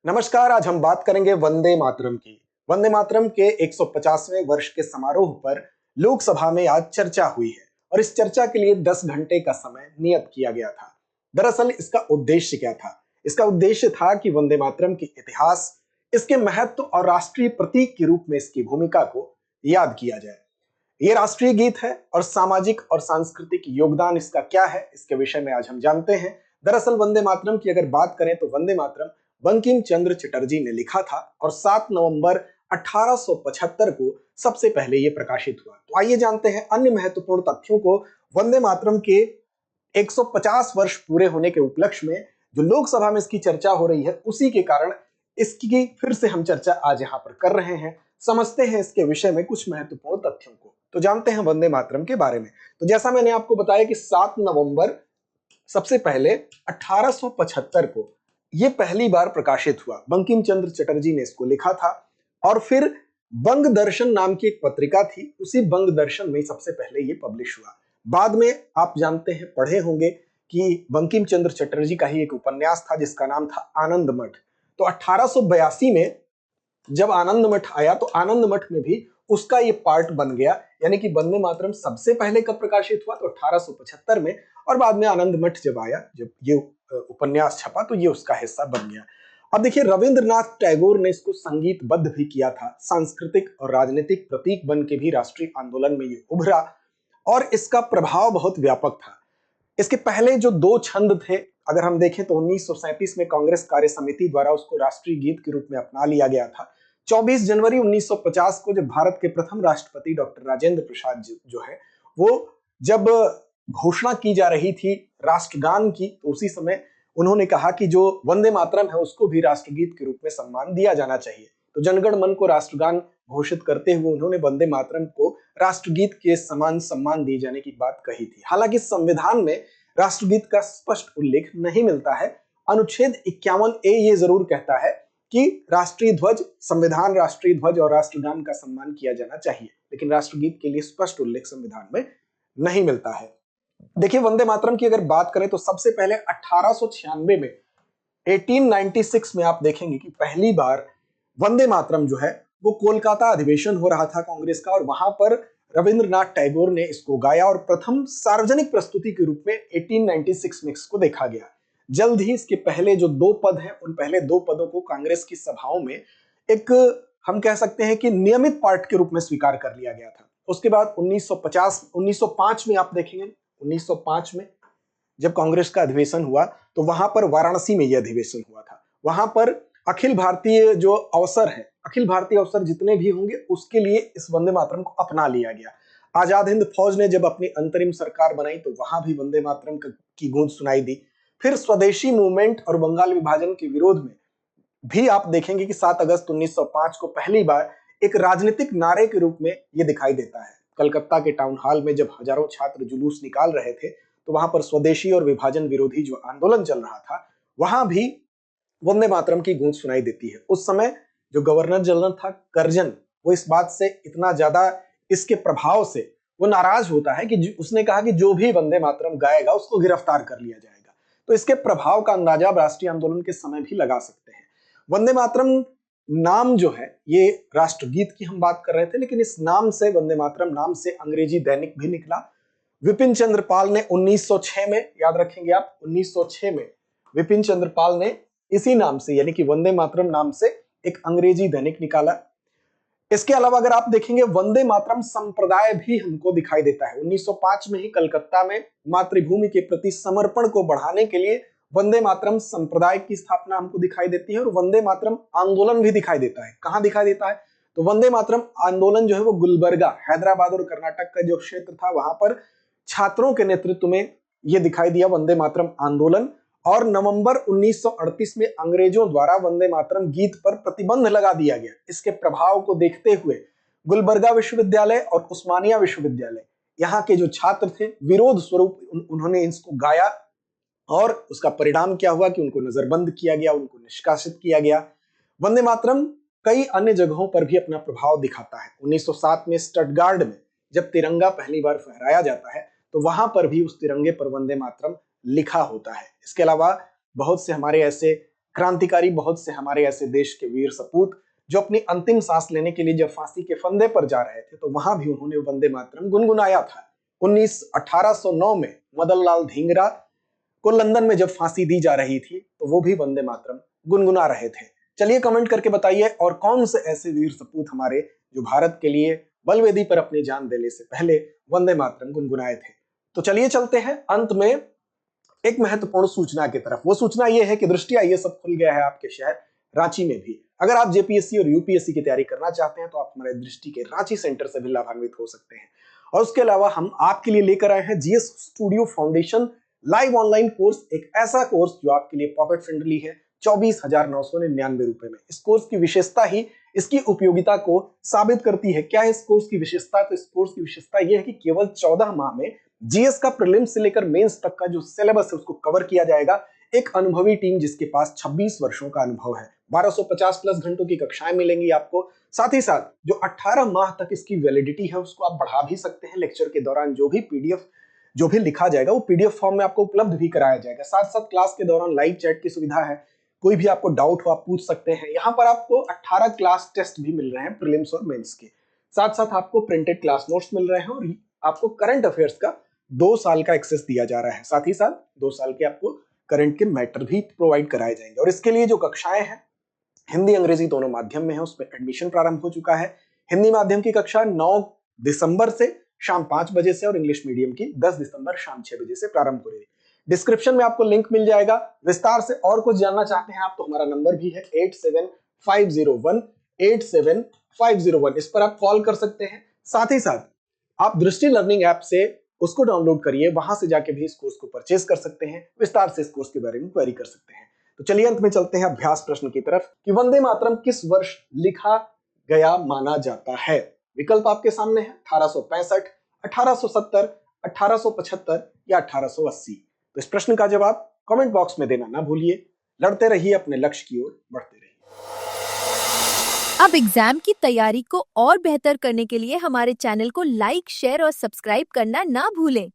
नमस्कार। आज हम बात करेंगे वंदे मातरम की। वंदे मातरम के 150वें वर्ष के समारोह पर लोकसभा में आज चर्चा हुई है और इस चर्चा के लिए 10 घंटे का समय नियत किया गया था। दरअसल इसका उद्देश्य क्या था? इसका उद्देश्य था कि वंदे मातरम की इतिहास, इसके महत्व और राष्ट्रीय प्रतीक के रूप में इसकी भूमिका को याद किया जाए। ये राष्ट्रीय गीत है और सामाजिक और सांस्कृतिक योगदान इसका क्या है, इसके विषय में आज हम जानते हैं। दरअसल वंदे मातरम की अगर बात करें तो वंदे मातरम बंकिम चंद्र चटर्जी ने लिखा था और 7 नवंबर 1875 को सबसे पहले ये प्रकाशित हुआ। तो आइए जानते हैं अन्य महत्वपूर्ण तथ्यों को। वंदे मातरम के 150 वर्ष पूरे होने के उपलक्ष्य में जो लोकसभा में इसकी चर्चा हो रही है, उसी के कारण इसकी फिर से हम चर्चा आज यहाँ पर कर रहे हैं। समझते हैं इसके विषय में कुछ महत्वपूर्ण तथ्यों को। तो जानते हैं वंदे मातरम के बारे में। तो जैसा मैंने आपको बताया कि 7 नवंबर सबसे पहले 1875 को यह पहली बार प्रकाशित हुआ। बंकिम चंद्र चटर्जी ने इसको लिखा था और फिर बंग दर्शन नाम की एक पत्रिका थी, उसी बंग दर्शन में सबसे पहले ये पब्लिश हुआ। बाद में आप जानते हैं, पढ़े होंगे कि बंकिम चंद्र चटर्जी का ही एक उपन्यास था जिसका नाम था आनंद मठ। तो 1882 में जब आनंद मठ आया तो आनंद मठ में भी उसका ये पार्ट बन गया। यानी कि वंदे मातरम सबसे पहले कब प्रकाशित हुआ? तो 1875 में, और बाद में आनंद मठ जब आया, जब ये उपन्यास छपा, तो ये उसका हिस्सा बन गया। अब देखिए, रविंद्रनाथ टैगोर ने इसको संगीतबद्ध भी किया था। सांस्कृतिक और राजनीतिक प्रतीक बन के भी राष्ट्रीय आंदोलन में ये उभरा और इसका प्रभाव बहुत व्यापक था। इसके पहले जो 2 छंद थे, अगर हम देखें तो 1937 में कांग्रेस कार्य समिति द्वारा उसको राष्ट्रीय गीत के रूप में अपना लिया गया था। 24 जनवरी 1950 को जब भारत के प्रथम राष्ट्रपति डॉक्टर राजेंद्र प्रसाद जो है, वो जब घोषणा की जा रही थी राष्ट्रगान की, तो उसी समय उन्होंने कहा कि जो वंदे मातरम है उसको भी राष्ट्रगीत के रूप में सम्मान दिया जाना चाहिए। तो जनगण मन को राष्ट्रगान घोषित करते हुए उन्होंने वंदे मातरम को राष्ट्रगीत के समान सम्मान दिए जाने की बात कही थी। हालांकि संविधान में राष्ट्रगीत का स्पष्ट उल्लेख नहीं मिलता है। अनुच्छेद 51A ये जरूर कहता है कि राष्ट्रीय ध्वज, संविधान राष्ट्रीय ध्वज और राष्ट्रगान का सम्मान किया जाना चाहिए, लेकिन राष्ट्रगीत के लिए स्पष्ट उल्लेख संविधान में नहीं मिलता है। देखिए, वंदे मातरम की अगर बात करें तो सबसे पहले 1896 में, 1896 में आप देखेंगे कि पहली बार वंदे मातरम जो है वो कोलकाता अधिवेशन हो रहा था कांग्रेस का, और वहां पर रविंद्रनाथ टैगोर ने इसको गाया और प्रथम सार्वजनिक प्रस्तुति के रूप में 1896 में इसको देखा गया। जल्द ही इसके पहले जो 2 पद हैं, उन पहले 2 पदों को कांग्रेस की सभाओं में एक, हम कह सकते हैं कि नियमित पार्ट के रूप में स्वीकार कर लिया गया था। उसके बाद 1905 में आप देखेंगे, 1905 में जब कांग्रेस का अधिवेशन हुआ तो वहां पर वाराणसी में यह अधिवेशन हुआ था। वहां पर अखिल भारतीय जो अवसर है, अखिल भारतीय अवसर जितने भी होंगे उसके लिए इस वंदे मातरम को अपना लिया गया। आजाद हिंद फौज ने जब अपनी अंतरिम सरकार बनाई तो वहां भी वंदे मातरम की गूंज सुनाई दी। फिर स्वदेशी मूवमेंट और बंगाल विभाजन के विरोध में भी आप देखेंगे कि 7 अगस्त 1905 को पहली बार एक राजनीतिक नारे के रूप में यह दिखाई देता है। कलकत्ता के टाउन हॉल में जब हजारों छात्र जुलूस निकाल रहे थे तो वहां पर स्वदेशी और विभाजन विरोधी जो आंदोलन चल रहा था, वहां भी वंदे मातरम की गूंज सुनाई देती है। उस समय जो गवर्नर जनरल था कर्जन, वो इस बात से इतना ज्यादा, इसके प्रभाव से वो नाराज होता है कि उसने कहा कि जो भी वंदे मातरम गाएगा उसको गिरफ्तार कर लिया जाएगा। तो इसके प्रभाव का अंदाजा आप राष्ट्रीय आंदोलन के समय भी लगा सकते हैं। वंदे मातरम नाम जो है, ये राष्ट्रगीत की हम बात कर रहे थे, लेकिन इस नाम से, वंदे मातरम नाम से अंग्रेजी दैनिक भी निकला। विपिन चंद्र पाल ने 1906 में, याद रखेंगे आप, 1906 में विपिन चंद्र पाल ने इसी नाम से, यानी कि वंदे मातरम नाम से एक अंग्रेजी दैनिक निकाला। इसके अलावा अगर आप देखेंगे, वंदे मातरम संप्रदाय भी हमको दिखाई देता है। 1905 में ही कलकत्ता में मातृभूमि के प्रति समर्पण को बढ़ाने के लिए वंदे मातरम संप्रदाय की स्थापना हमको दिखाई देती है और वंदे मातरम आंदोलन भी दिखाई देता है। कहां दिखाई देता है? तो वंदे मातरम आंदोलन जो है वो गुलबर्गा, हैदराबाद और कर्नाटक का जो क्षेत्र था, वहां पर छात्रों के नेतृत्व में यह दिखाई दिया वंदे मातरम आंदोलन। और नवंबर 1938 में अंग्रेजों द्वारा वंदे मातरम गीत पर प्रतिबंध लगा दिया गया। इसके प्रभाव को देखते हुए गुलबर्गा विश्वविद्यालय और उस्मानिया विश्वविद्यालय, यहाँ के जो छात्र थे, विरोध स्वरूप उन्होंने इसको गाया और उसका परिणाम क्या हुआ कि उनको नजरबंद किया गया, उनको निष्कासित किया गया। वंदे मातरम कई अन्य जगहों पर भी अपना प्रभाव दिखाता है। 1907 में स्टटगार्ड में जब तिरंगा पहली बार फहराया जाता है तो वहां पर भी उस तिरंगे पर वंदे मातरम लिखा होता है। इसके अलावा बहुत से हमारे ऐसे क्रांतिकारी बहुत से हमारे ऐसे देश के वीर सपूत जो अपनी अंतिम सांस लेने के लिए जब फांसी के फंदे पर जा रहे थे तो वहां भी उन्होंने वंदे मातरम गुनगुनाया था। 1809 में मदन लाल धींगरा को लंदन में जब फांसी दी जा रही थी तो वो भी वंदे मातरम गुनगुना रहे थे। चलिए कमेंट करके बताइए और कौन से ऐसे वीर सपूत हमारे जो भारत के लिए बलवेदी पर अपनी जान देने से पहले वंदे मातरम गुनगुनाए थे। तो चलिए चलते हैं अंत में एक महत्वपूर्ण सूचना की तरफ। वो सूचना ये है कि दृष्टि आईएएस अब खुल गया है आपके शहर रांची में भी। अगर आप जेपीएससी और यूपीएससी की तैयारी करना चाहते हैं तो आप हमारे दृष्टि के रांची सेंटर से भी लाभान्वित हो सकते हैं। और उसके अलावा हम आपके लिए लेकर आए हैं GS studio foundation live online course, एक ऐसा कोर्स जो आपके लिए पॉकेट फ्रेंडली है 24,999 रुपए में। इस कोर्स की विशेषता ही इसकी उपयोगिता को साबित करती है। क्या है इस कोर्स की विशेषता? तो इस कोर्स की विशेषता यह है कि केवल 14 माह में जीएस का प्रीलिम्स से लेकर मेंस तक का जो सिलेबस है उसको कवर किया जाएगा। एक अनुभवी टीम जिसके पास 26 वर्षों का अनुभव है, 1250 प्लस घंटों की कक्षाएं मिलेंगी आपको। साथ ही साथ जो 18 माह तक इसकी वैलिडिटी है उसको आप बढ़ा भी सकते हैं। लेक्चर के दौरान जो भी पीडीएफ जो भी लिखा जाएगा वो पीडीएफ फॉर्म में आपको उपलब्ध भी कराया जाएगा। साथ साथ क्लास के दौरान लाइव चैट की सुविधा है, कोई भी आपको डाउट हो आप पूछ सकते हैं। यहाँ पर आपको 18 क्लास टेस्ट भी मिल रहे हैं प्रीलिम्स और मेंस के। साथ साथ आपको प्रिंटेड क्लास नोट्स मिल रहे हैं और आपको करंट अफेयर्स का 2 साल का एक्सेस दिया जा रहा है। साथ ही साथ 2 साल के आपको करंट के मैटर भी प्रोवाइड कराए जाएंगे। और इसके लिए जो कक्षाएं हैं हिंदी अंग्रेजी दोनों माध्यम में है, उसमें एडमिशन प्रारंभ हो चुका है। हिंदी माध्यम की कक्षा 9 दिसंबर से शाम 5 बजे से और इंग्लिश मीडियम की 10 दिसंबर शाम 6 बजे से प्रारंभ हो रही है। डिस्क्रिप्शन में आपको लिंक मिल जाएगा। विस्तार से और कुछ जानना चाहते हैं आप तो हमारा नंबर भी है 8750187501। इस पर आप कॉल कर सकते हैं। साथ ही साथ आप दृष्टि लर्निंग ऐप से उसको डाउनलोड करिए, वहां से जाके भी इस कोर्स को परचेज कर सकते हैं, विस्तार से इस कोर्स के बारे में क्वेरी कर सकते हैं। तो चलिए अंत में चलते हैं अभ्यास प्रश्न की तरफ कि वंदे मातरम किस वर्ष लिखा गया माना जाता है। विकल्प आपके सामने है 1865, 1870, 1875 या 1880। तो इस प्रश्न का जवाब कमेंट बॉक्स में देना ना भूलिए। लड़ते रहिए अपने लक्ष्य की ओर बढ़ते रहिए। अब एग्जाम की तैयारी को और बेहतर करने के लिए हमारे चैनल को लाइक, शेयर और सब्सक्राइब करना ना भूलें।